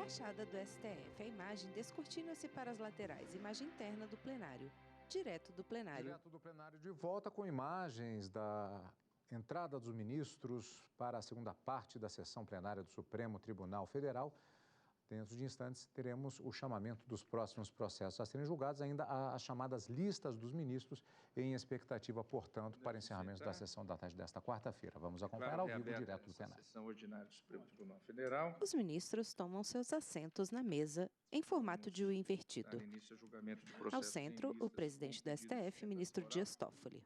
Fachada do STF. A imagem descortina-se para as laterais. Imagem interna do plenário. Direto do plenário. Direto do plenário de volta com imagens da entrada dos ministros para a segunda parte da sessão plenária do Supremo Tribunal Federal. Dentro de instantes, teremos o chamamento dos próximos processos a serem julgados, ainda as chamadas listas dos ministros, em expectativa, portanto, para encerramento da sessão da tarde desta quarta-feira. Vamos acompanhar ao vivo direto do plenário. Sessão ordinária do Supremo Tribunal Federal. Os ministros tomam seus assentos na mesa, em formato de U invertido. Ao centro, o presidente do STF, ministro Dias Toffoli.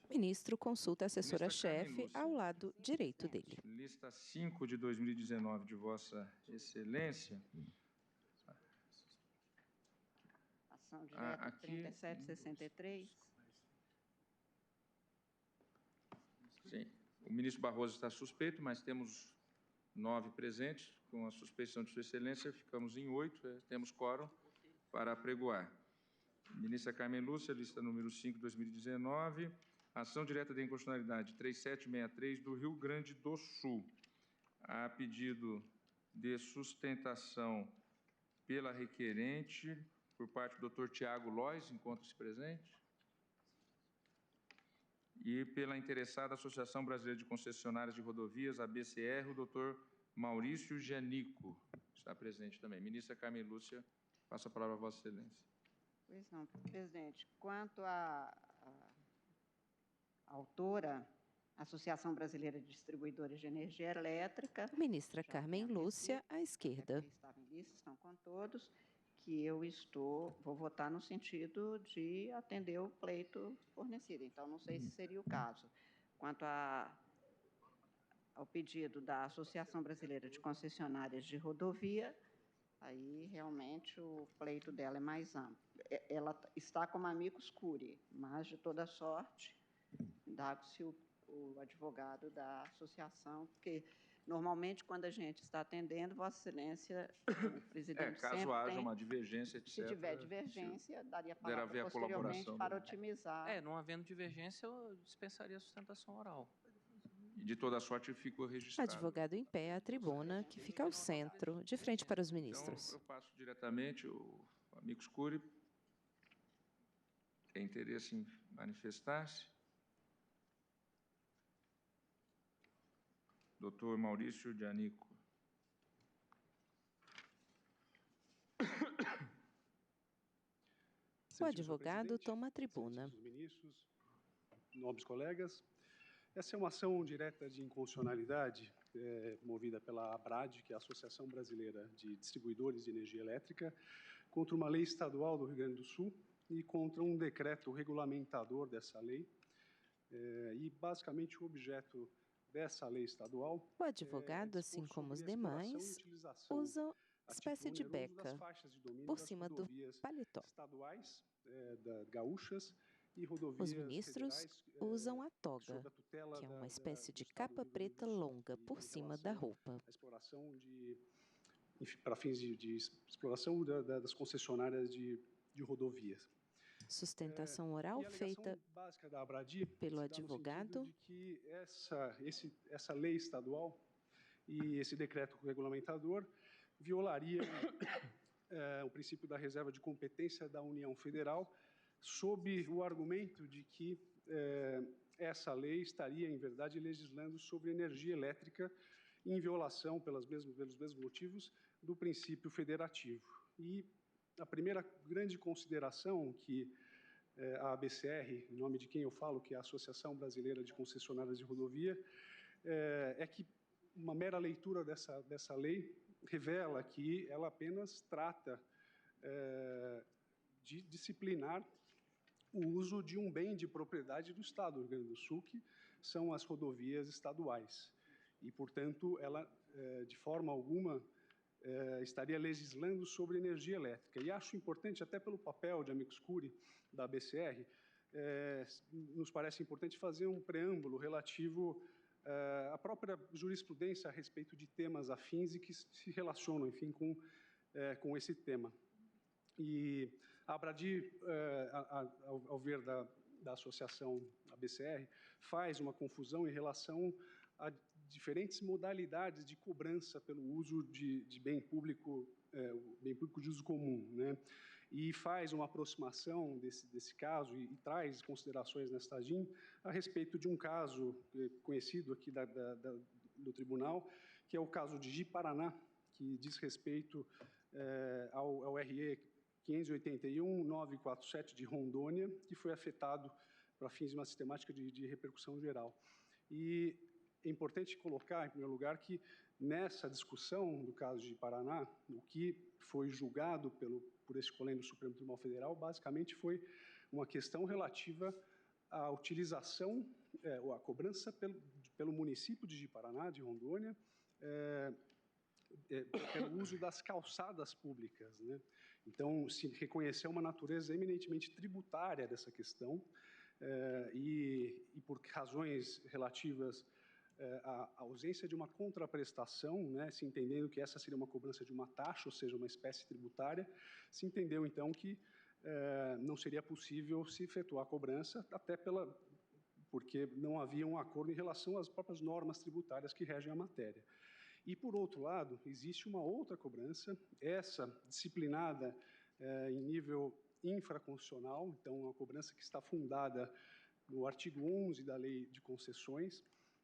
O ministro consulta a assessora-chefe ao lado direito dele. Lista 5 de 2019 de Vossa Excelência. Ação direta aqui, 3763. Sim, o ministro Barroso está suspeito, mas temos 9 presentes. Com a suspeição de Sua Excelência, ficamos em 8, temos quórum para apregoar. Ministra Carmen Lúcia, lista número 5 de 2019, ação direta de inconstitucionalidade 3763 do Rio Grande do Sul. Há pedido de sustentação pela requerente, por parte do Dr. Tiago Lois, encontra-se presente, e pela interessada Associação Brasileira de Concessionárias de Rodovias, ABCR, o Dr. Maurício Gianico está presente também. Ministra Carmen Lúcia, passo a palavra a Vossa Excelência. Pois não, presidente. Quanto à autora, Associação Brasileira de Distribuidores de Energia Elétrica... Ministra Carmen Lúcia, à esquerda. Estavam em lista, estão com todos, que eu vou votar no sentido de atender o pleito fornecido. Então, não sei se seria o caso. Quanto ao pedido da Associação Brasileira de Concessionárias de Rodovia, aí, realmente, o pleito dela é mais amplo. Ela está como amicus curiae, mas, de toda sorte, dá-se o advogado da associação, porque, normalmente, quando a gente está atendendo, Vossa Excelência, o presidente caso sempre haja tem, uma divergência, etc. Se tiver divergência, daria a palavra haver a posteriormente colaboração para otimizar. Não havendo divergência, eu dispensaria a sustentação oral. E, de toda sorte, ficou registrado. Advogado em pé à tribuna, que fica ao centro, de frente para os ministros. Então, eu passo diretamente o amicus curiae. Tem interesse em manifestar-se? Doutor Maurício Gianico. O advogado toma a tribuna. Ministros, nobres colegas, essa é uma ação direta de inconstitucionalidade movida pela ABRAD, que é a Associação Brasileira de Distribuidores de Energia Elétrica, contra uma lei estadual do Rio Grande do Sul e contra um decreto regulamentador dessa lei. E, basicamente, o objeto dessa lei estadual... O advogado, assim como os demais, usa espécie de beca por cima do paletó. Estaduais, gaúchas, e rodovias os ministros usam a toga, que é uma espécie de capa preta longa por cima da roupa. A exploração para fins de exploração das concessionárias de rodovias. Sustentação oral feita pelo advogado. De que essa lei estadual e esse decreto regulamentador violaria o princípio da reserva de competência da União Federal, sob o argumento de que essa lei estaria, em verdade, legislando sobre energia elétrica em violação, pelos mesmos motivos, do princípio federativo. E a primeira grande consideração que a ABCR, em nome de quem eu falo, que é a Associação Brasileira de Concessionárias de Rodovia, é que uma mera leitura dessa lei revela que ela apenas trata de disciplinar o uso de um bem de propriedade do Estado do Rio Grande do Sul, que são as rodovias estaduais. E, portanto, ela, de forma alguma, estaria legislando sobre energia elétrica. E acho importante, até pelo papel de amicus curiae da ABCR, nos parece importante fazer um preâmbulo relativo à própria jurisprudência a respeito de temas afins e que se relacionam, enfim, com esse tema. E a ABRAD, ao ver da associação ABCR, faz uma confusão em relação a diferentes modalidades de cobrança pelo uso de bem público, bem público de uso comum, né? E faz uma aproximação desse caso e traz considerações nesta AGIM a respeito de um caso conhecido aqui do tribunal, que é o caso de Ji-Paraná, que diz respeito ao RE 581-947 de Rondônia, que foi afetado para fins de uma sistemática de repercussão geral. E é importante colocar, em primeiro lugar, que nessa discussão do caso de Paraná, o que foi julgado por esse colêgio do Supremo Tribunal Federal, basicamente foi uma questão relativa à utilização, ou à cobrança pelo município de Ji-Paraná, de Rondônia, pelo uso das calçadas públicas, né? Então, se reconheceu uma natureza eminentemente tributária dessa questão, e por razões relativas à ausência de uma contraprestação, né, se entendendo que essa seria uma cobrança de uma taxa, ou seja, uma espécie tributária, se entendeu, então, que não seria possível se efetuar a cobrança, até porque não havia um acordo em relação às próprias normas tributárias que regem a matéria. E, por outro lado, existe uma outra cobrança, essa disciplinada em nível infraconstitucional, então, uma cobrança que está fundada no artigo 11 da Lei de Concessões,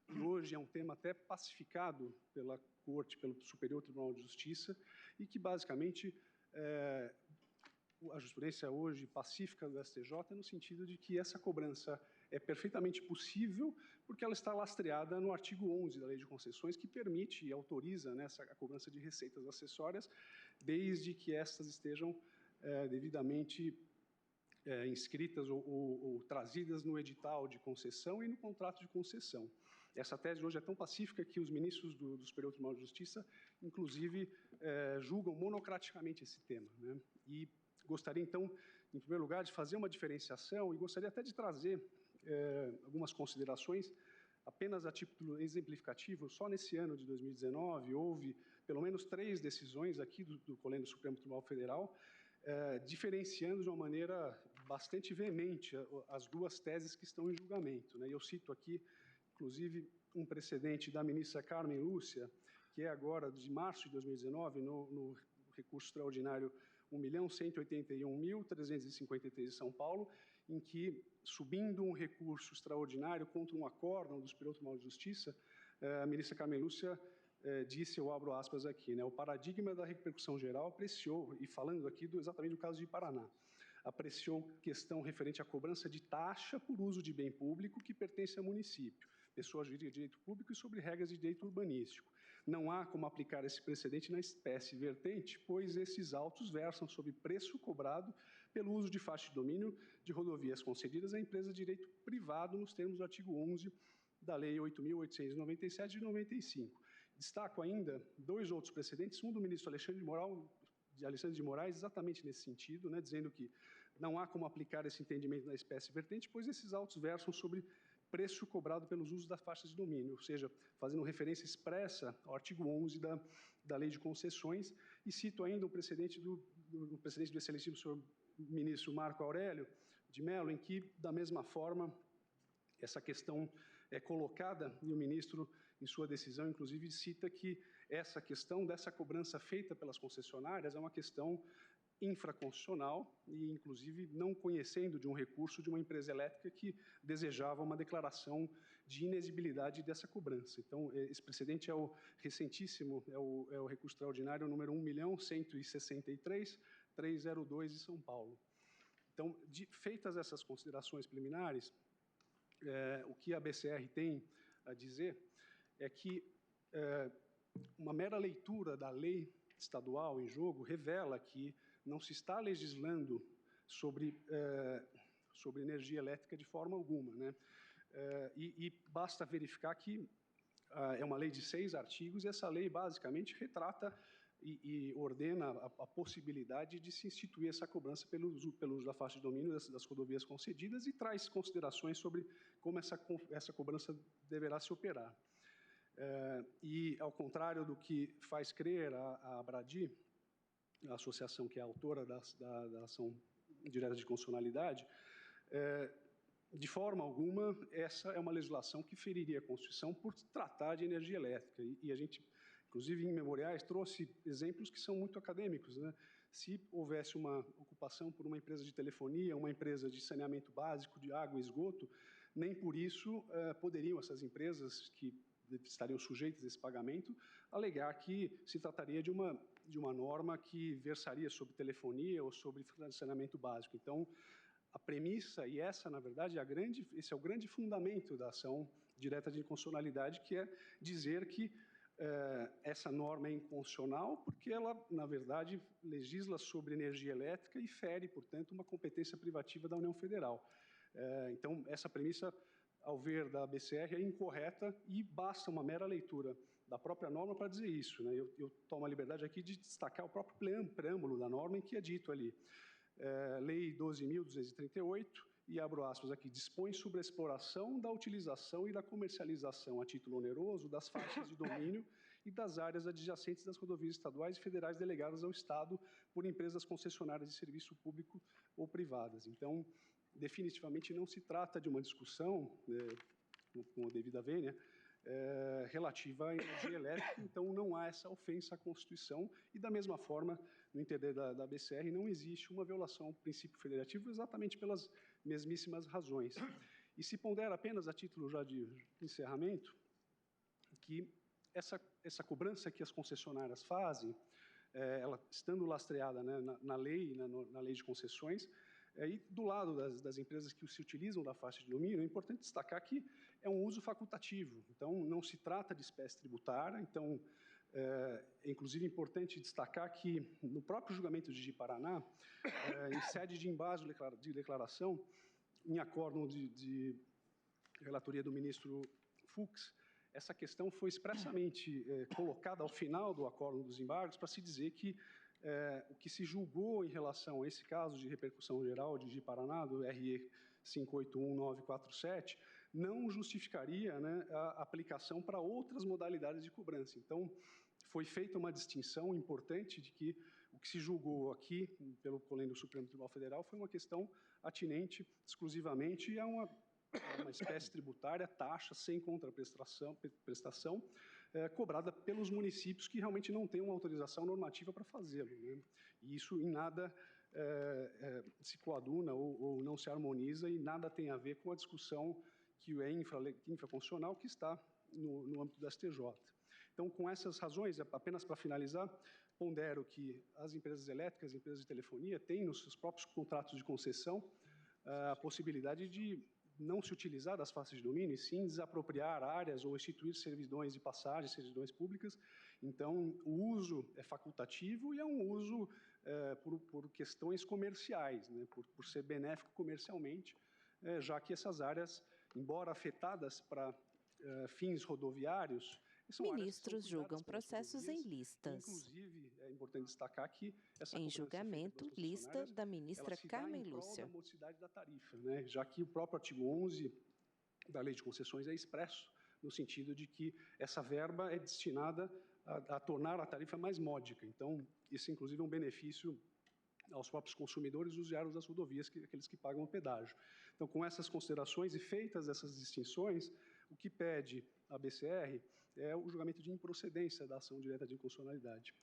e hoje é um tema até pacificado pela Corte, pelo Superior Tribunal de Justiça, e que, basicamente, a jurisprudência hoje pacífica do STJ no sentido de que essa cobrança é perfeitamente possível, porque ela está lastreada no artigo 11 da Lei de Concessões, que permite e autoriza, né, a cobrança de receitas acessórias, desde que estas estejam devidamente inscritas ou trazidas no edital de concessão e no contrato de concessão. Essa tese hoje é tão pacífica que os ministros do Superior Tribunal de Justiça, inclusive, julgam monocraticamente esse tema, né? E gostaria, então, em primeiro lugar, de fazer uma diferenciação e gostaria até de trazer algumas considerações, apenas a título exemplificativo. Só nesse ano de 2019 houve pelo menos 3 decisões aqui do Colégio do Supremo Tribunal Federal, diferenciando de uma maneira bastante veemente as duas teses que estão em julgamento, né? Eu cito aqui, inclusive, um precedente da ministra Carmen Lúcia, que é agora de março de 2019, no recurso extraordinário 1.181.353 de São Paulo, em que, subindo um recurso extraordinário contra um acórdão do Superior Tribunal de Justiça, a ministra Carmen Lúcia disse, eu abro aspas aqui, né, o paradigma da repercussão geral apreciou, e falando aqui exatamente do caso de Paraná, apreciou questão referente à cobrança de taxa por uso de bem público que pertence ao município, pessoa jurídica de direito público e sobre regras de direito urbanístico. Não há como aplicar esse precedente na espécie vertente, pois esses autos versam sobre preço cobrado pelo uso de faixa de domínio de rodovias concedidas à empresa de direito privado nos termos do artigo 11 da Lei 8.897 de 95. Destaco ainda 2 outros precedentes, um do ministro Alexandre de Moraes, exatamente nesse sentido, né, dizendo que não há como aplicar esse entendimento na espécie vertente, pois esses autos versam sobre preço cobrado pelos usos das faixas de domínio, ou seja, fazendo referência expressa ao artigo 11 da Lei de Concessões, e cito ainda o precedente do excelentíssimo senhor ministro Marco Aurélio de Mello, em que, da mesma forma, essa questão é colocada, e o ministro, em sua decisão, inclusive, cita que essa questão dessa cobrança feita pelas concessionárias é uma questão infraconstitucional e, inclusive, não conhecendo de um recurso de uma empresa elétrica que desejava uma declaração de inexigibilidade dessa cobrança. Então, esse precedente é o recentíssimo, é o recurso extraordinário número 1.163.302 de São Paulo. Então, feitas essas considerações preliminares, o que a BCR tem a dizer é que uma mera leitura da lei estadual em jogo revela que não se está legislando sobre energia elétrica de forma alguma, né? E basta verificar que é uma lei de 6 artigos, e essa lei basicamente retrata e ordena a possibilidade de se instituir essa cobrança pelo uso da faixa de domínio das rodovias concedidas e traz considerações sobre como essa cobrança deverá se operar. E, ao contrário do que faz crer a Abradi, a associação que é a autora da ação direta de constitucionalidade, de forma alguma, essa é uma legislação que feriria a Constituição por tratar de energia elétrica. E a gente, inclusive em memoriais, trouxe exemplos que são muito acadêmicos, né? Se houvesse uma ocupação por uma empresa de telefonia, uma empresa de saneamento básico, de água e esgoto, nem por isso poderiam essas empresas que estariam sujeitas a esse pagamento alegar que se trataria de uma norma que versaria sobre telefonia ou sobre saneamento básico. Então, a premissa, e essa, na verdade, esse é o grande fundamento da ação direta de inconstitucionalidade, que é dizer que essa norma é inconstitucional porque ela, na verdade, legisla sobre energia elétrica e fere, portanto, uma competência privativa da União Federal. Então, essa premissa, ao ver da BCR, é incorreta e basta uma mera leitura da própria norma para dizer isso, né? Eu tomo a liberdade aqui de destacar o próprio preâmbulo da norma, em que é dito ali, Lei 12.238, e abro aspas aqui, dispõe sobre a exploração, da utilização e da comercialização a título oneroso das faixas de domínio e das áreas adjacentes das rodovias estaduais e federais delegadas ao Estado por empresas concessionárias de serviço público ou privadas. Então, definitivamente não se trata de uma discussão, com a devida vênia, relativa à energia elétrica, então não há essa ofensa à Constituição e, da mesma forma, no entender da BCR, não existe uma violação ao princípio federativo exatamente pelas mesmíssimas razões. E se pondera apenas a título já de encerramento, que essa cobrança que as concessionárias fazem, ela estando lastreada, né, na lei de concessões, e do lado das empresas que se utilizam da faixa de domínio, é importante destacar que é um uso facultativo, então não se trata de espécie tributária, então é inclusive importante destacar que no próprio julgamento de Ji-Paraná, em sede de embase de declaração, em acórdão de relatoria do ministro Fux, essa questão foi expressamente colocada ao final do acórdão dos embargos para se dizer que o que se julgou em relação a esse caso de repercussão geral de Ji-Paraná, do RE 581947, não justificaria, né, a aplicação para outras modalidades de cobrança. Então, foi feita uma distinção importante de que o que se julgou aqui, pelo Pleno do Supremo Tribunal Federal, foi uma questão atinente exclusivamente a uma espécie tributária, taxa sem contraprestação, cobrada pelos municípios que realmente não têm uma autorização normativa para fazê-lo, né? E isso em nada se coaduna ou não se harmoniza e nada tem a ver com a discussão que é infraconstitucional que está no âmbito do STJ. Então, com essas razões, apenas para finalizar, pondero que as empresas elétricas, as empresas de telefonia, têm nos seus próprios contratos de concessão a possibilidade de não se utilizar das faixas de domínio, e sim desapropriar áreas ou instituir servidões de passagem, servidões públicas. Então, o uso é facultativo e é um uso por questões comerciais, né, por ser benéfico comercialmente, já que essas áreas, embora afetadas para fins rodoviários, Ministros julgam processos em listas. Inclusive, é importante destacar que essa em julgamento, lista da ministra Carmen Lúcia. Da modicidade da tarifa, né? Já que o próprio artigo 11 da Lei de Concessões é expresso no sentido de que essa verba é destinada a tornar a tarifa mais módica. Então, isso inclusive é um benefício aos próprios consumidores usuários das rodovias, aqueles que pagam o pedágio. Então, com essas considerações e feitas essas distinções, o que pede a BCR é o julgamento de improcedência da ação direta de inconstitucionalidade.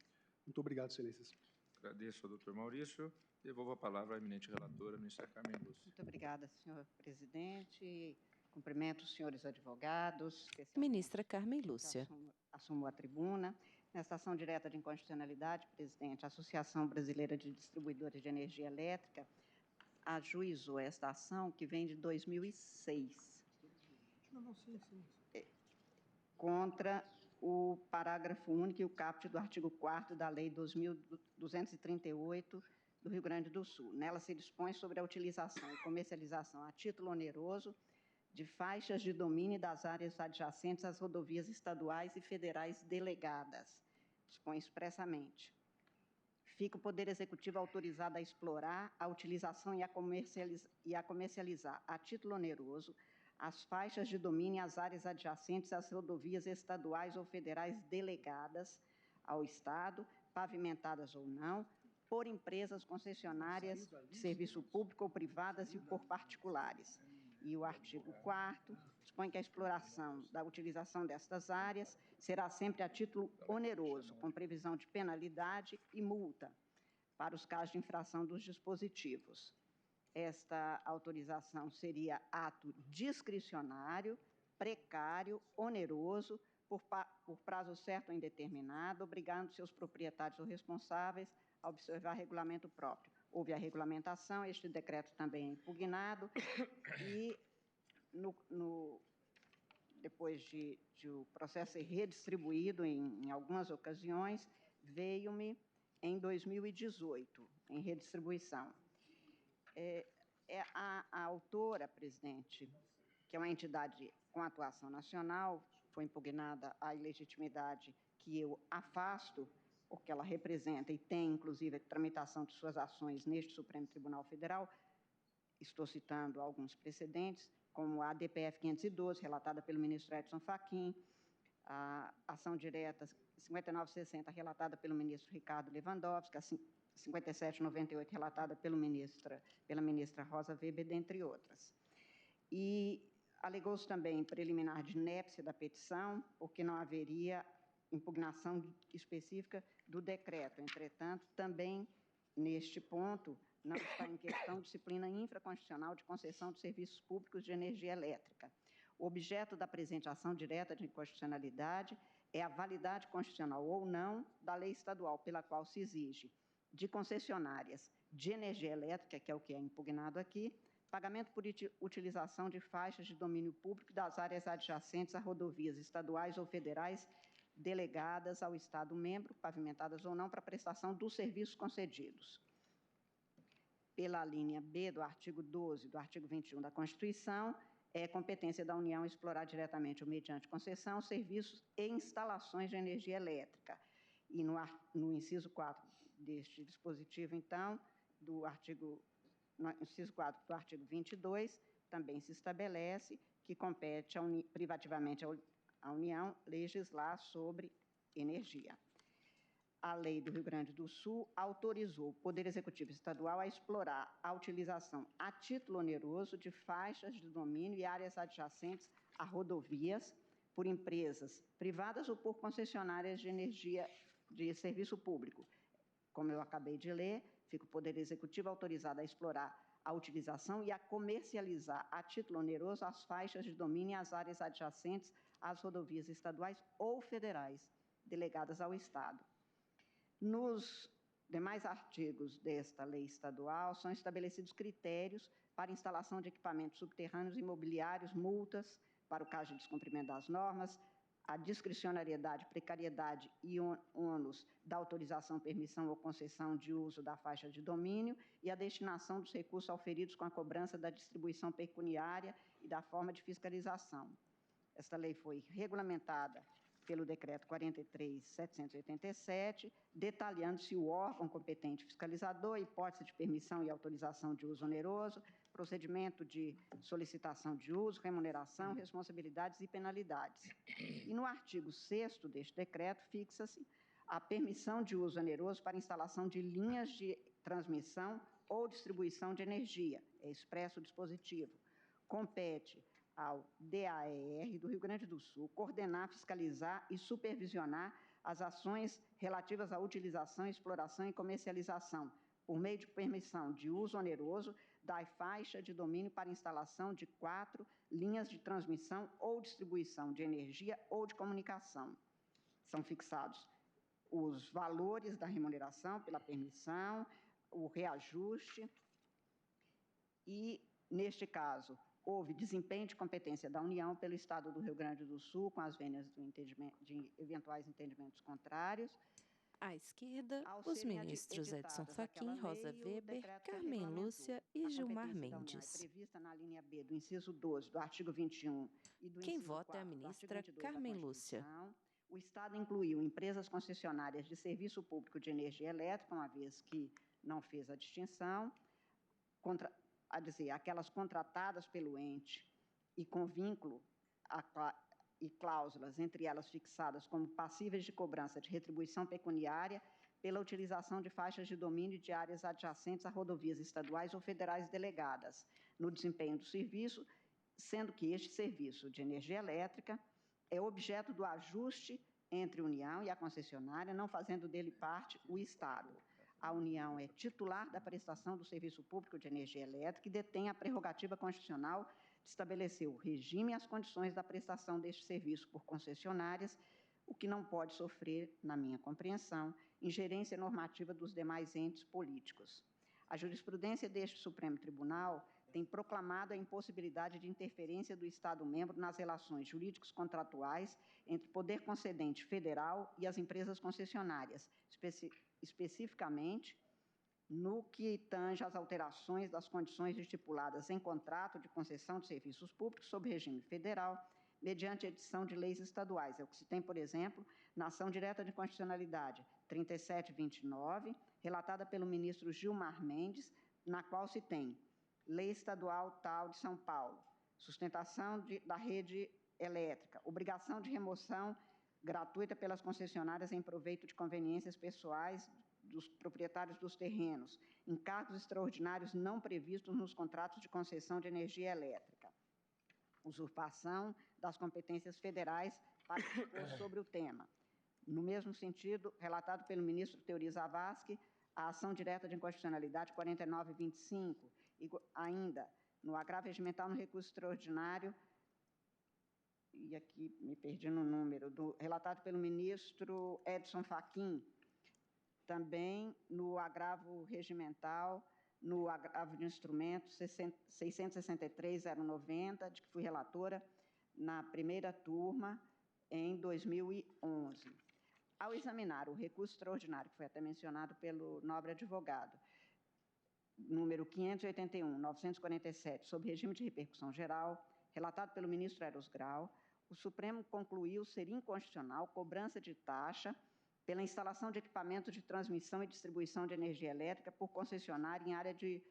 Muito obrigado, excelências. Agradeço ao doutor Maurício. Devolvo a palavra à eminente relatora, a ministra Carmen Lúcia. Muito obrigada, senhor presidente. Cumprimento os senhores advogados. Ministra Carmen Lúcia. Assumo a tribuna. Nesta ação direta de inconstitucionalidade, presidente, a Associação Brasileira de Distribuidores de Energia Elétrica ajuizou esta ação, que vem de 2006. Contra o parágrafo único e o caput do artigo 4º da Lei 2.238 do Rio Grande do Sul. Nela se dispõe sobre a utilização e comercialização a título oneroso de faixas de domínio das áreas adjacentes às rodovias estaduais e federais delegadas. Dispõe expressamente. Fica o Poder Executivo autorizado a explorar a utilização e a comercializar a título oneroso as faixas de domínio e as áreas adjacentes às rodovias estaduais ou federais delegadas ao Estado, pavimentadas ou não, por empresas concessionárias de serviço público ou privadas e por particulares, E o artigo 4º dispõe que a exploração da utilização destas áreas será sempre a título oneroso, com previsão de penalidade e multa para os casos de infração dos dispositivos. Esta autorização seria ato discricionário, precário, oneroso, por prazo certo ou indeterminado, obrigando seus proprietários ou responsáveis a observar regulamento próprio. Houve a regulamentação, este decreto também é impugnado, e depois de o processo ser redistribuído em algumas ocasiões, veio-me em 2018, em redistribuição. A autora, presidente, que é uma entidade com atuação nacional, foi impugnada a ilegitimidade que eu afasto, porque ela representa e tem, inclusive, a tramitação de suas ações neste Supremo Tribunal Federal. Estou citando alguns precedentes, como a DPF 512, relatada pelo ministro Edson Fachin, a ação direta 5960, relatada pelo ministro Ricardo Lewandowski, a 5798, relatada pela ministra Rosa Weber, dentre outras. E alegou-se também preliminar de inépcia da petição, porque não haveria impugnação específica do decreto. Entretanto, também, neste ponto, não está em questão disciplina infraconstitucional de concessão de serviços públicos de energia elétrica. O objeto da presente ação direta de inconstitucionalidade é a validade constitucional ou não da lei estadual pela qual se exige de concessionárias de energia elétrica, que é o que é impugnado aqui, pagamento por utilização de faixas de domínio público das áreas adjacentes a rodovias estaduais ou federais delegadas ao Estado-membro, pavimentadas ou não, para prestação dos serviços concedidos. Pela linha B do artigo 12 do artigo 21 da Constituição, é competência da União explorar diretamente ou mediante concessão serviços e instalações de energia elétrica. E no inciso 4 deste dispositivo, então, no inciso 4 do artigo 22, também se estabelece que compete privativamente à União legislar sobre energia. A lei do Rio Grande do Sul autorizou o Poder Executivo Estadual a explorar a utilização a título oneroso de faixas de domínio e áreas adjacentes a rodovias por empresas privadas ou por concessionárias de energia de serviço público. Como eu acabei de ler, fica o Poder Executivo autorizado a explorar a utilização e a comercializar a título oneroso as faixas de domínio e as áreas adjacentes às rodovias estaduais ou federais delegadas ao Estado. Nos demais artigos desta lei estadual, são estabelecidos critérios para instalação de equipamentos subterrâneos e imobiliários, multas para o caso de descumprimento das normas, a discricionariedade, precariedade e ônus da autorização, permissão ou concessão de uso da faixa de domínio e a destinação dos recursos auferidos com a cobrança da distribuição pecuniária e da forma de fiscalização. Esta lei foi regulamentada pelo Decreto 43.787, detalhando-se o órgão competente fiscalizador, hipótese de permissão e autorização de uso oneroso, procedimento de solicitação de uso, remuneração, responsabilidades e penalidades. E no artigo 6º deste decreto, fixa-se a permissão de uso oneroso para instalação de linhas de transmissão ou distribuição de energia, é expresso o dispositivo. Compete ao DAER do Rio Grande do Sul coordenar, fiscalizar e supervisionar as ações relativas à utilização, exploração e comercialização, por meio de permissão de uso oneroso, da faixa de domínio para instalação de 4 linhas de transmissão ou distribuição de energia ou de comunicação. São fixados os valores da remuneração pela permissão, o reajuste e, neste caso, houve desempenho de competência da União pelo Estado do Rio Grande do Sul, com as vênias de eventuais entendimentos contrários. À esquerda, os ministros Edson Fachin, Rosa Weber, Carmen Lúcia e Gilmar Mendes. É prevista na linha B do inciso 12 do artigo 21 e do Quem inciso vota é a 4 do ministra artigo 22 Carmen da Lúcia. Constituição. O Estado incluiu empresas concessionárias de serviço público de energia elétrica, uma vez que não fez a distinção, aquelas contratadas pelo ente e com vínculo e cláusulas, entre elas fixadas como passíveis de cobrança de retribuição pecuniária pela utilização de faixas de domínio de áreas adjacentes a rodovias estaduais ou federais delegadas no desempenho do serviço sendo que este serviço de energia elétrica é objeto do ajuste entre a União e a concessionária, não fazendo dele parte o Estado. A União é titular da prestação do serviço público de energia elétrica e detém a prerrogativa constitucional de estabelecer o regime e as condições da prestação deste serviço por concessionárias, o que não pode sofrer, na minha compreensão, ingerência normativa dos demais entes políticos. A jurisprudência deste Supremo Tribunal tem proclamado a impossibilidade de interferência do Estado-membro nas relações jurídicos contratuais entre o poder concedente federal e as empresas concessionárias, especificamente no que tange às alterações das condições estipuladas em contrato de concessão de serviços públicos sob regime federal, mediante edição de leis estaduais. É o que se tem, por exemplo, na ação direta de constitucionalidade 3729, relatada pelo ministro Gilmar Mendes, na qual se tem Lei Estadual tal de São Paulo, sustentação da rede elétrica, obrigação de remoção gratuita pelas concessionárias em proveito de conveniências pessoais dos proprietários dos terrenos, encargos extraordinários não previstos nos contratos de concessão de energia elétrica, usurpação das competências federais para dispor sobre o tema. No mesmo sentido, relatado pelo ministro Teori Zavascki, a ação direta de inconstitucionalidade 4925, e ainda no agravo regimental no recurso extraordinário, e aqui me perdi no número, relatado pelo ministro Edson Fachin, também no agravo regimental, no agravo de instrumento 663-090, de que fui relatora na primeira turma em 2011. Ao examinar o recurso extraordinário, que foi até mencionado pelo nobre advogado, número 581-947, sob regime de repercussão geral, relatado pelo ministro Eros Grau, o Supremo concluiu ser inconstitucional cobrança de taxa pela instalação de equipamentos de transmissão e distribuição de energia elétrica por concessionária em área de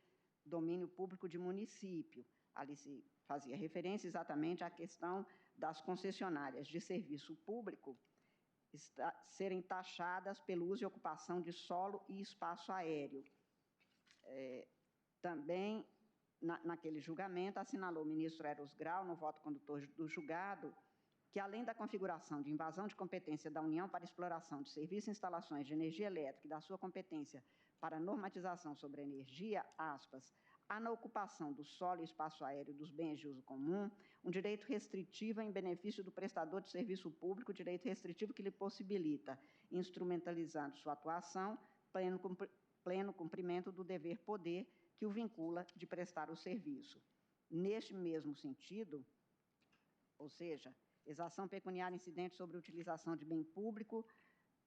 domínio público de município. Ali se fazia referência exatamente à questão das concessionárias de serviço público serem taxadas pelo uso e ocupação de solo e espaço aéreo. Também, naquele julgamento, assinalou o ministro Eros Grau, no voto condutor do julgado, que, além da configuração de invasão de competência da União para exploração de serviços e instalações de energia elétrica e da sua competência para normatização sobre a energia, aspas, há na ocupação do solo e espaço aéreo dos bens de uso comum um direito restritivo em benefício do prestador de serviço público, direito restritivo que lhe possibilita, instrumentalizando sua atuação, pleno cumprimento do dever-poder que o vincula de prestar o serviço. Neste mesmo sentido, ou seja, exação pecuniária incidente sobre a utilização de bem público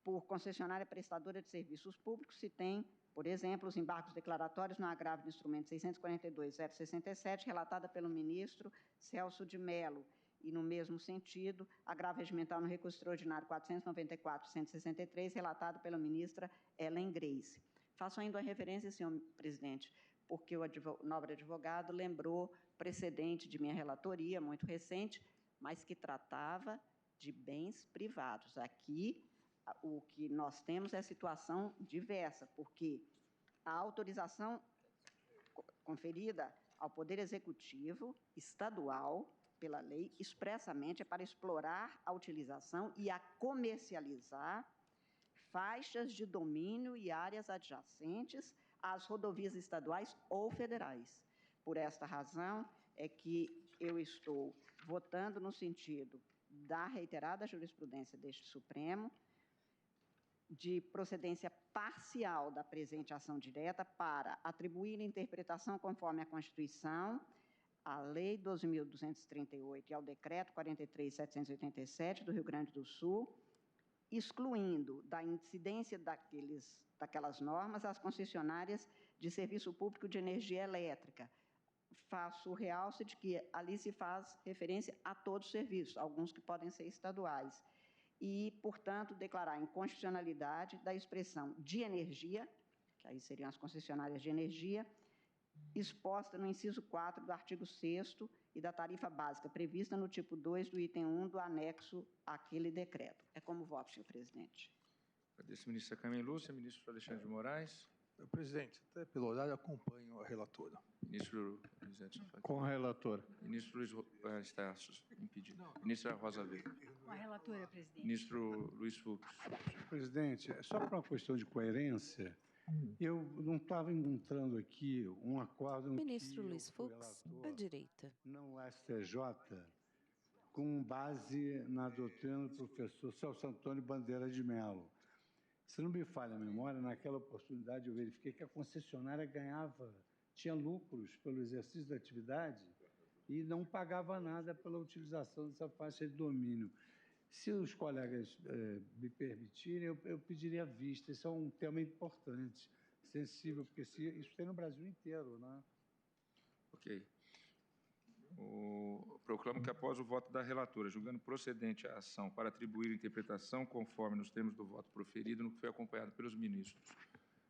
por concessionária prestadora de serviços públicos, se tem, por exemplo, os embargos declaratórios no agravo do instrumento 642-067, relatada pelo ministro Celso de Mello, e, no mesmo sentido, agravo regimental no recurso extraordinário 494-163, relatado pela ministra Ellen Grace. Faço ainda uma referência, senhor presidente, porque o nobre advogado lembrou precedente de minha relatoria, muito recente, mas que tratava de bens privados. Aqui, o que nós temos é situação diversa, porque a autorização conferida ao Poder Executivo estadual, pela lei, expressamente é para explorar a utilização e a comercializar faixas de domínio e áreas adjacentes às rodovias estaduais ou federais. Por esta razão é que eu estou votando no sentido da reiterada jurisprudência deste Supremo, de procedência parcial da presente ação direta para atribuir interpretação conforme a Constituição, a Lei 12.238 e ao Decreto 43.787 do Rio Grande do Sul, excluindo da incidência daquelas normas as concessionárias de serviço público de energia elétrica. Faço o realce de que ali se faz referência a todos os serviços, alguns que podem ser estaduais, e, portanto, declarar a inconstitucionalidade da expressão de energia, que aí seriam as concessionárias de energia, exposta no inciso 4 do artigo 6º e da tarifa básica prevista no tipo 2 do item 1 do anexo àquele decreto. É como voto, senhor presidente. Agradeço, ministra Carmen Lúcia. Ministro Alexandre de Moraes. Presidente, até pelo horário, acompanho a relatora. Ministro Luiz Edson Fachin. Com a relatora. Ministro Luiz está impedido. Ministra Rosa Weber. Com a relatora, presidente. Ministro Luiz Fux. Presidente, só para uma questão de coerência, eu não estava encontrando aqui um acordo... Ministro Luiz Fux, à direita. No STJ, com base na doutrina do professor Celso Antônio Bandeira de Mello. Se não me falha a memória, naquela oportunidade eu verifiquei que a concessionária tinha lucros pelo exercício da atividade e não pagava nada pela utilização dessa faixa de domínio. Se os colegas me permitirem, eu pediria vista. Esse é um tema importante, sensível, porque isso tem no Brasil inteiro, né? Ok. Proclamo que, após o voto da relatora, julgando procedente a ação para atribuir interpretação conforme nos termos do voto proferido, no que foi acompanhado pelos ministros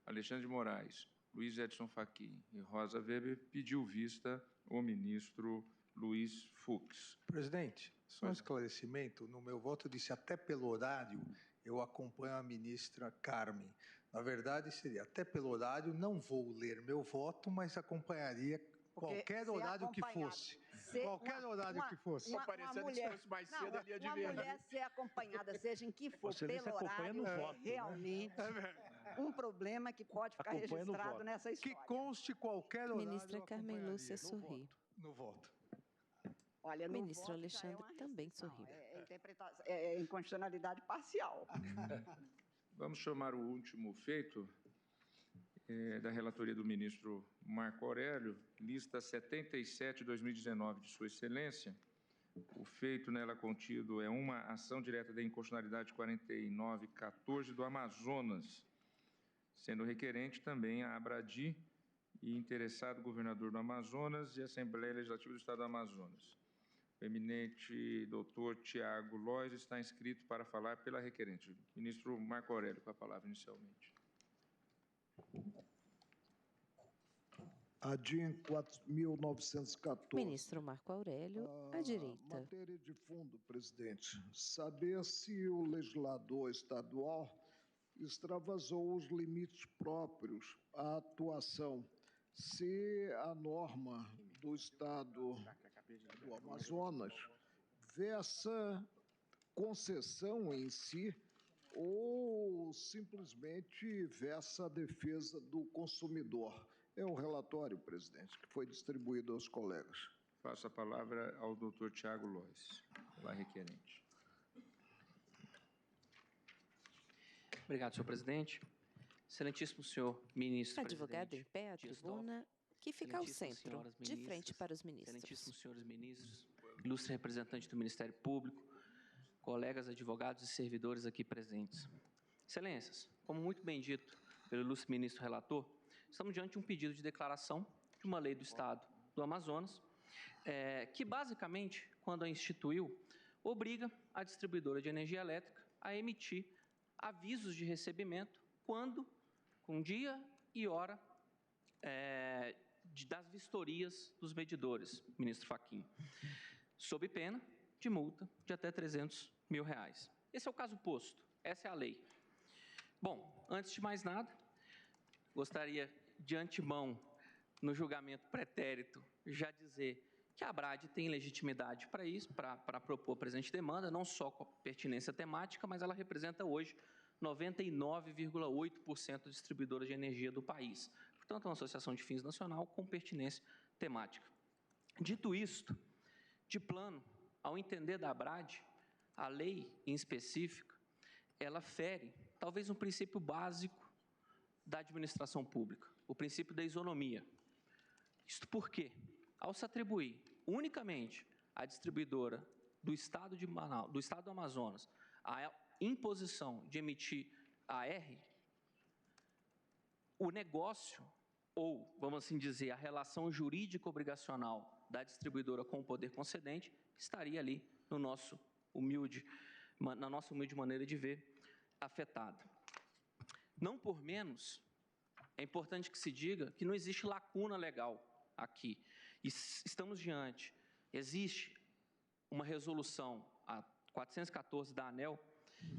Alexandre de Moraes, Luiz Edson Fachin e Rosa Weber, pediu vista o ministro Luiz Fux. Presidente, só um esclarecimento. No meu voto, eu disse até pelo horário, eu acompanho a ministra Carmen. Na verdade, seria até pelo horário, não vou ler meu voto, mas acompanharia qualquer horário que fosse. Qualquer horário que fosse. Uma mulher ser acompanhada, seja em que for, pelo horário, realmente um problema que pode ficar registrado nessa história. Que conste qualquer horário. Ministra Carmen Lúcia sorri. No voto. Olha, o ministro Alexandre também sorriu. É inconstitucionalidade parcial. Vamos chamar o último feito da relatoria do ministro Marco Aurélio, lista 77/2019 de Sua Excelência. O feito nela contido é uma ação direta de inconstitucionalidade 4914 do Amazonas, sendo requerente também a Abradi e interessado governador do Amazonas e Assembleia Legislativa do Estado do Amazonas. O eminente doutor Tiago Lois está inscrito para falar pela requerente. Ministro Marco Aurélio, com a palavra inicialmente. A DIN 4.914. Ministro Marco Aurélio, à direita. Matéria de fundo, presidente. Saber se o legislador estadual extravasou os limites próprios à atuação, se a norma do Estado do Amazonas versa concessão em si ou simplesmente versa a defesa do consumidor. É o relatório, presidente, que foi distribuído aos colegas. Passo a palavra ao doutor Tiago Lois, pela requerente. Obrigado, senhor presidente. Excelentíssimo senhor ministro. Advogado em pé à tribuna, que fica ao centro, de frente para os ministros. Excelentíssimos senhores ministros, ilustre representante do Ministério Público, colegas advogados e servidores aqui presentes. Excelências, como muito bem dito pelo ilustre ministro relator, estamos diante de um pedido de declaração de uma lei do Estado do Amazonas, que basicamente, quando a instituiu, obriga a distribuidora de energia elétrica a emitir avisos de recebimento quando, com dia e hora das vistorias dos medidores, ministro Fachin, sob pena de multa de até R$300 mil. Esse é o caso posto, essa é a lei. Bom, antes de mais nada, gostaria de antemão, no julgamento pretérito, já dizer que a Abradi tem legitimidade para isso, para propor a presente demanda, não só com a pertinência temática, mas ela representa hoje 99,8% de distribuidoras de energia do país. Portanto, é uma associação de fins nacional com pertinência temática. Dito isto, de plano, ao entender da Abradi, a lei em específica, ela fere talvez um princípio básico da administração pública, o princípio da isonomia. Isto porque, ao se atribuir unicamente à distribuidora do Estado de Manaus, do Estado do Amazonas, a imposição de emitir AR, o negócio, ou, vamos assim dizer, a relação jurídica obrigacional da distribuidora com o poder concedente, estaria ali no na nossa humilde maneira de ver, afetada. Não por menos, é importante que se diga que não existe lacuna legal aqui. E estamos diante, existe uma resolução, a 414 da ANEEL,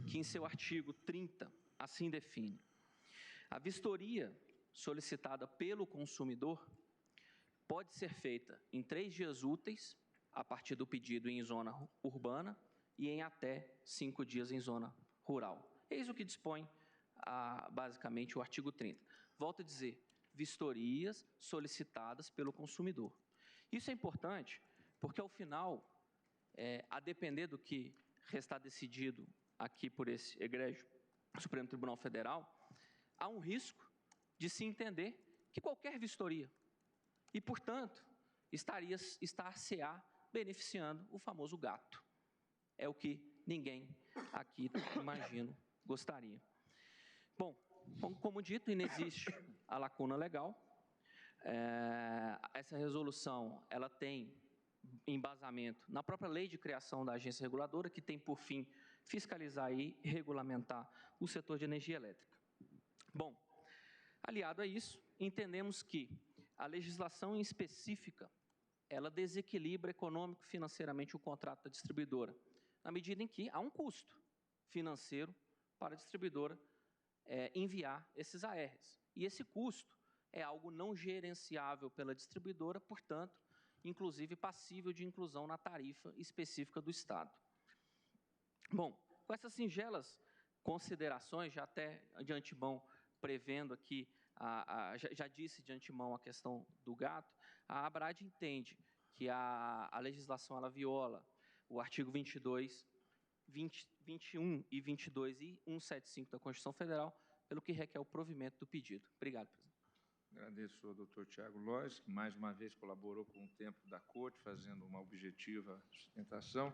que em seu artigo 30 assim define. A vistoria solicitada pelo consumidor pode ser feita em 3 dias úteis, a partir do pedido em zona urbana, e em até 5 dias em zona rural. Eis o que dispõe, basicamente, o artigo 30. Volto a dizer, vistorias solicitadas pelo consumidor. Isso é importante porque, ao final, a depender do que restar decidido aqui por esse egrégio Supremo Tribunal Federal, há um risco de se entender que qualquer vistoria, e, portanto, estar-se-á beneficiando o famoso gato. É o que ninguém aqui, imagino, gostaria. Bom, como dito, inexiste a lacuna legal. Essa resolução ela tem embasamento na própria lei de criação da agência reguladora, que tem por fim fiscalizar e regulamentar o setor de energia elétrica. Bom, aliado a isso, entendemos que a legislação em específica ela desequilibra econômico financeiramente o contrato da distribuidora, na medida em que há um custo financeiro para a distribuidora enviar esses ARs. E esse custo é algo não gerenciável pela distribuidora, portanto, inclusive passível de inclusão na tarifa específica do Estado. Bom, com essas singelas considerações, já até de antemão prevendo aqui, já disse de antemão a questão do gato, a ABRAD entende que a legislação ela viola o artigo 22, 21 e 22 e 175 da Constituição Federal, pelo que requer o provimento do pedido. Obrigado, presidente. Agradeço ao doutor Tiago Lois, que mais uma vez colaborou com o tempo da Corte, fazendo uma objetiva sustentação.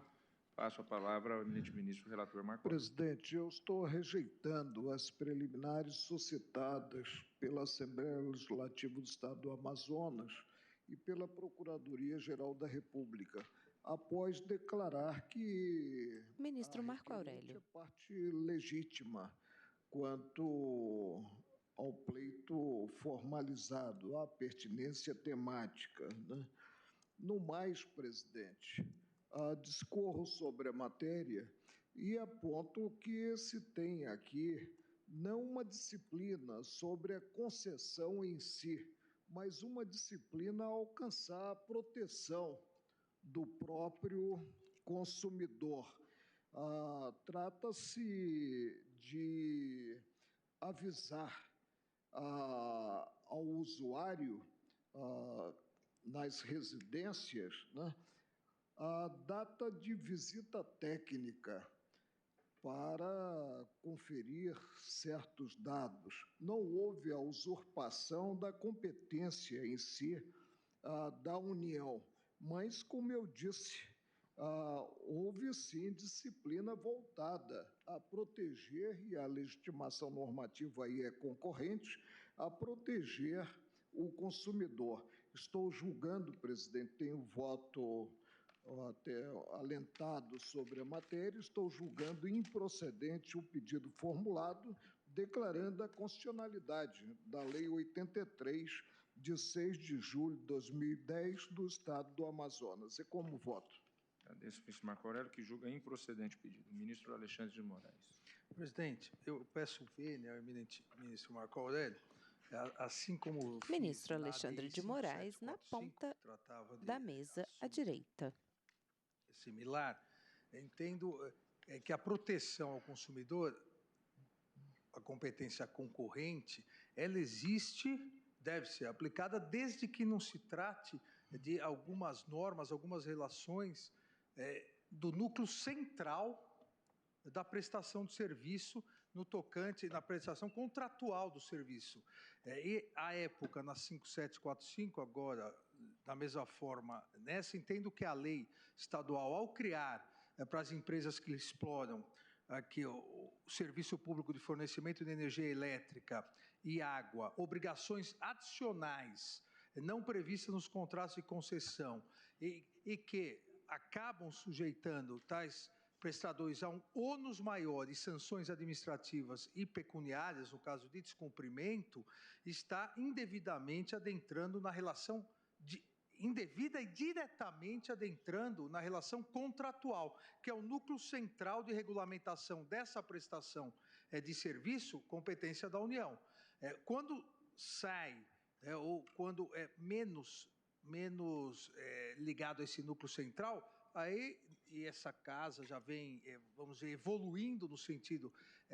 Passo a palavra ao eminente ministro relator Marco. Presidente, eu estou rejeitando as preliminares suscitadas pela Assembleia Legislativa do Estado do Amazonas e pela Procuradoria-Geral da República, após declarar que Ministro Marco Aurélio. É parte legítima quanto ao pleito formalizado, à pertinência temática, né? No mais, presidente, discorro sobre a matéria e aponto que se tem aqui não uma disciplina sobre a concessão em si, mas uma disciplina a alcançar a proteção do próprio consumidor. Trata-se de avisar ao usuário nas residências, né, a data de visita técnica para conferir certos dados. Não houve a usurpação da competência em si da União, mas, como eu disse, houve sim disciplina voltada a proteger, e a legitimação normativa aí é concorrente, a proteger o consumidor. Estou julgando, presidente, tenho voto até alentado sobre a matéria, estou julgando improcedente o pedido formulado, declarando a constitucionalidade da Lei 83, de 6 de julho de 2010, do Estado do Amazonas. E como voto? Agradeço ao ministro Marco Aurélio, que julga improcedente o pedido. Ministro Alexandre de Moraes. Presidente, eu peço vênia ao eminente ministro Marco Aurélio, assim como ministro Alexandre de Moraes, na ponta da mesa à direita. Similar, entendo que a proteção ao consumidor, a competência concorrente, ela existe, deve ser aplicada, desde que não se trate de algumas normas, algumas relações do núcleo central da prestação do serviço no tocante, na prestação contratual do serviço. E, à época, na 5745, agora, da mesma forma, nessa, entendo que a lei estadual, ao criar para as empresas que exploram aqui o serviço público de fornecimento de energia elétrica e água, obrigações adicionais não previstas nos contratos de concessão e que acabam sujeitando tais prestadores a um ônus maior e sanções administrativas e pecuniárias, no caso de descumprimento, está indevidamente adentrando na relação indevida e diretamente adentrando na relação contratual, que é o núcleo central de regulamentação dessa prestação de serviço, competência da União. Quando sai, ou quando é menos ligado a esse núcleo central, aí e essa casa já vem, vamos dizer, evoluindo no sentido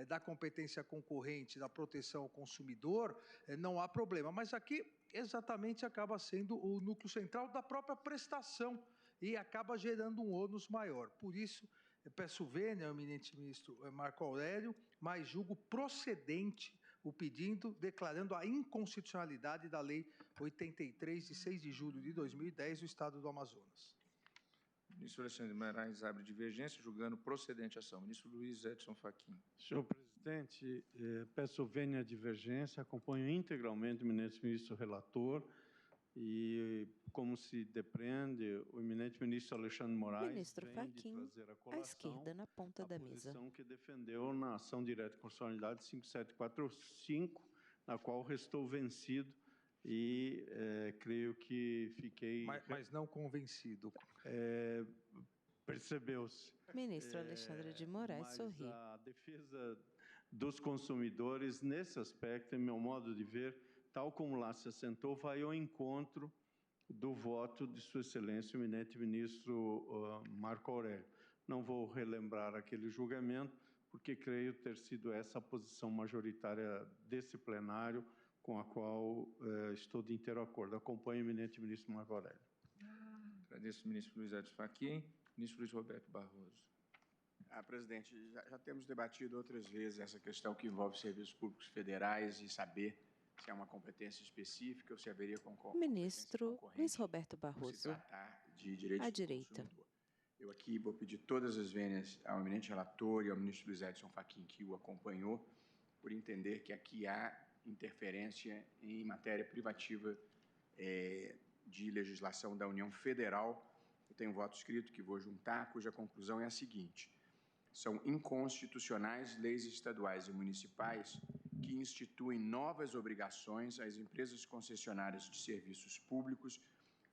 da competência concorrente, da proteção ao consumidor, não há problema. Mas aqui, exatamente, acaba sendo o núcleo central da própria prestação e acaba gerando um ônus maior. Por isso, eu peço vênia ao eminente ministro Marco Aurélio, mas julgo procedente o pedido, declarando a inconstitucionalidade da Lei 83, de 6 de julho de 2010, do Estado do Amazonas. Ministro Alexandre de Moraes abre divergência, julgando procedente a ação. Ministro Luiz Edson Fachin. Senhor presidente, peço vênia à divergência, acompanho integralmente o eminente ministro relator e, como se depreende, o eminente ministro Alexandre de Moraes Ministro vem Fachin, de trazer a à colação esquerda, na ponta da mesa. a posição que defendeu na ação direta de constitucionalidade 5745, na qual restou vencido e creio que fiquei... Mas não convencido. Percebeu-se. Ministro Alexandre de Moraes sorri. A defesa dos consumidores, nesse aspecto, em meu modo de ver, tal como lá se assentou, vai ao encontro do voto de Sua Excelência, o eminente ministro Marco Aurélio. Não vou relembrar aquele julgamento, porque creio ter sido essa a posição majoritária desse plenário, com a qual estou de inteiro acordo. Acompanho o eminente ministro Marco Aurélio. Agradeço, ministro Luiz Edson Fachin. Ministro Luiz Roberto Barroso. Presidente, já temos debatido outras vezes essa questão que envolve serviços públicos federais e saber se é uma competência específica ou se haveria Ministro Luiz Roberto Barroso, se tratar de direitos à do direita. consumidor. Eu aqui vou pedir todas as vênias ao eminente relator e ao ministro Luiz Edson Fachin, que o acompanhou, por entender que aqui há interferência em matéria privativa de legislação da União Federal. Eu tenho um voto escrito que vou juntar, cuja conclusão é a seguinte: são inconstitucionais leis estaduais e municipais que instituem novas obrigações às empresas concessionárias de serviços públicos,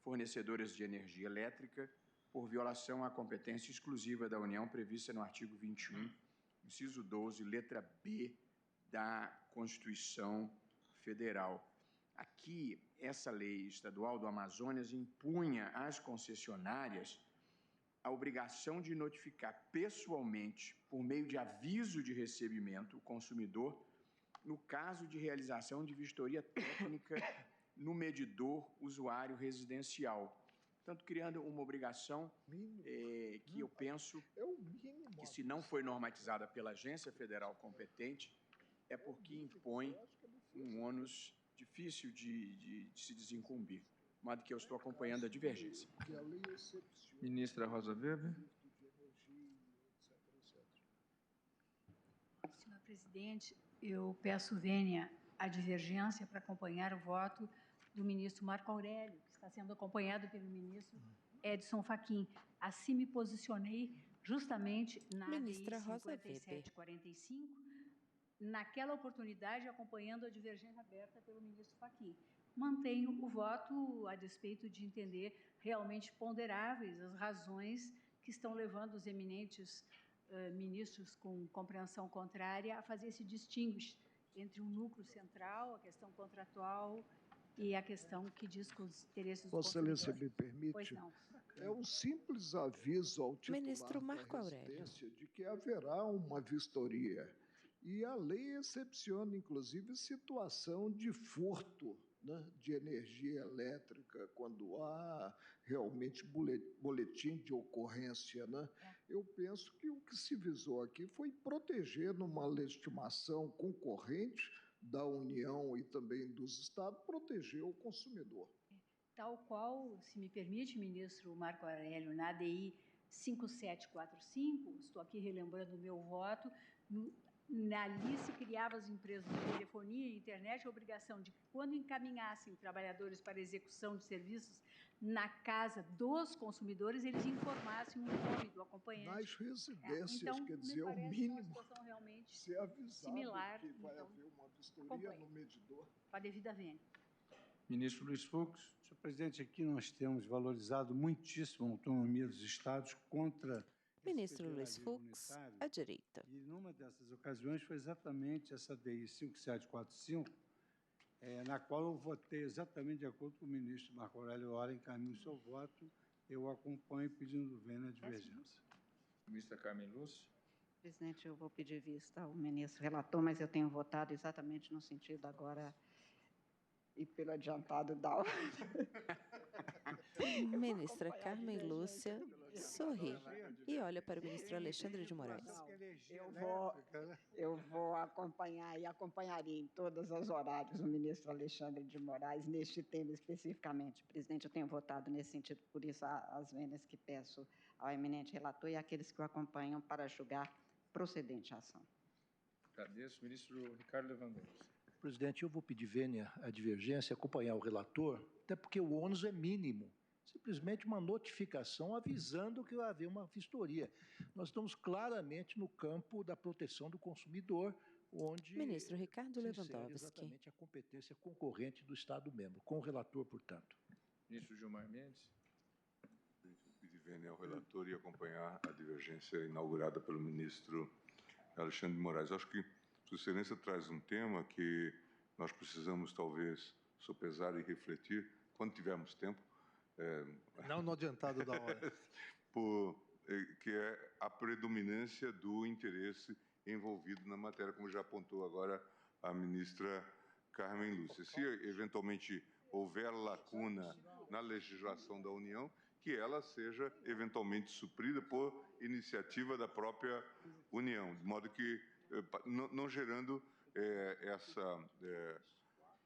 fornecedoras de energia elétrica, por violação à competência exclusiva da União prevista no artigo 21, inciso 12, letra B da Constituição Federal. Aqui, essa lei estadual do Amazonas impunha às concessionárias a obrigação de notificar pessoalmente, por meio de aviso de recebimento, o consumidor no caso de realização de vistoria técnica no medidor usuário residencial. Portanto, criando uma obrigação que eu penso que, se não foi normatizada pela agência federal competente, é porque impõe um ônus difícil de se desincumbir, de modo que eu estou acompanhando a divergência. Ministra Rosa Weber. Senhor presidente, eu peço vênia à divergência para acompanhar o voto do ministro Marco Aurélio, que está sendo acompanhado pelo ministro Edson Fachin. Assim me posicionei justamente na Ministra ADI Rosa 5745, naquela oportunidade, acompanhando a divergência aberta pelo ministro Fachin. Mantenho o voto a despeito de entender realmente ponderáveis as razões que estão levando os eminentes ministros com compreensão contrária a fazer esse distinguish entre o núcleo central, a questão contratual e a questão que diz com os interesses do consumidor. Vossa Excelência me permite? Pois não. É um simples aviso ao titular Ministro Marco da Aurélio. residência de que haverá uma vistoria. E a lei excepciona, inclusive, situação de furto, né, de energia elétrica, quando há realmente boletim de ocorrência, né? Eu penso que o que se visou aqui foi proteger, numa legitimação concorrente da União e também dos Estados, proteger o consumidor. Tal qual, se me permite, ministro Marco Aurélio, na ADI 5745, estou aqui relembrando o meu voto, ali se criavam as empresas de telefonia e internet a obrigação de que, quando encaminhassem trabalhadores para execução de serviços na casa dos consumidores, eles informassem o nome do acompanhante. Nas residências, então, quer dizer, me o parece mínimo, uma situação realmente ser avisado similar, que vai então, haver uma vistoria acompanho. no medidor. Com a devida vênia. Ministro Luiz Fux. Senhor presidente, aqui nós temos valorizado muitíssimo a autonomia dos estados contra Ministro Luiz Fux, à direita. E numa dessas ocasiões foi exatamente essa DI 5745 na qual eu votei exatamente de acordo com o ministro Marco Aurélio Ora, encaminho o seu voto, eu acompanho pedindo vênia a divergência. Ministra Carmen Lúcia. Presidente, eu vou pedir vista ao ministro relator, mas eu tenho votado exatamente no sentido agora e pelo adiantado da hora. Ministra Carmen Lúcia sorri e olha para o ministro Alexandre de Moraes. Eu vou acompanhar e acompanharia em todos os horários o ministro Alexandre de Moraes neste tema especificamente. Presidente, eu tenho votado nesse sentido, por isso as vênias que peço ao eminente relator e àqueles que o acompanham para julgar procedente a ação. Agradeço. Ministro Ricardo Lewandowski. Presidente, eu vou pedir vênia à divergência, acompanhar o relator, até porque o ônus é mínimo. Simplesmente uma notificação avisando que vai haver uma vistoria. Nós estamos claramente no campo da proteção do consumidor, onde Ministro Ricardo se insere Lewandowski. exatamente a competência concorrente do Estado-membro, com o relator, portanto. Ministro Gilmar Mendes. Pedir vênia ao relator e acompanhar a divergência inaugurada pelo ministro Alexandre de Moraes. Acho que Sua Excelência traz um tema que nós precisamos, talvez, sopesar e refletir, quando tivermos tempo. Não no adiantado da hora. Que é a predominância do interesse envolvido na matéria, como já apontou agora a ministra Carmen Lúcia. Se, eventualmente, houver lacuna na legislação da União, que ela seja, eventualmente, suprida por iniciativa da própria União, de modo que não gerando essa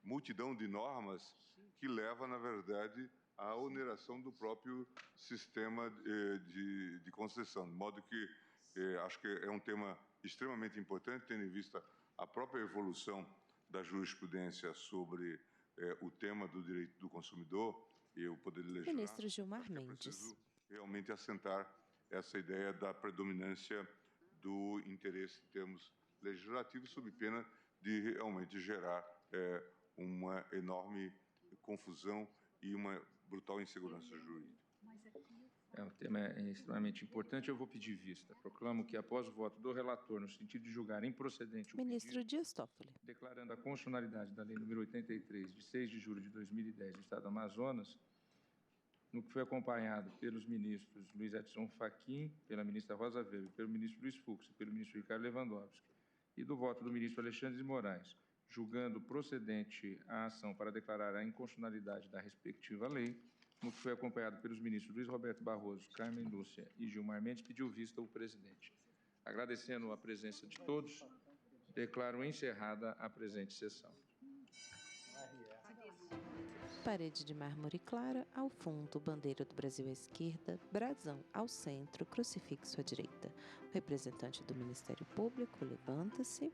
multidão de normas que leva, na verdade, à oneração do próprio sistema de concessão. De modo que acho que é um tema extremamente importante, tendo em vista a própria evolução da jurisprudência sobre o tema do direito do consumidor e o poder de legislar. Ministro Gilmar Mendes. É preciso realmente assentar essa ideia da predominância do interesse em termos legislativos, sob pena de realmente gerar uma enorme confusão e uma brutal insegurança jurídica. O tema é extremamente importante. Eu vou pedir vista. Proclamo que, após o voto do relator, no sentido de julgar improcedente o Ministro Dias Toffoli. declarando a constitucionalidade da Lei nº 83, de 6 de julho de 2010, do Estado do Amazonas, no que foi acompanhado pelos ministros Luiz Edson Fachin, pela ministra Rosa Weber, pelo ministro Luiz Fux e pelo ministro Ricardo Lewandowski, e do voto do ministro Alexandre de Moraes, julgando procedente a ação para declarar a inconstitucionalidade da respectiva lei, no que foi acompanhado pelos ministros Luiz Roberto Barroso, Carmen Lúcia e Gilmar Mendes, pediu vista o presidente. Agradecendo a presença de todos, declaro encerrada a presente sessão. Parede de mármore clara, ao fundo, bandeira do Brasil à esquerda, brasão ao centro, crucifixo à direita. O representante do Ministério Público levanta-se.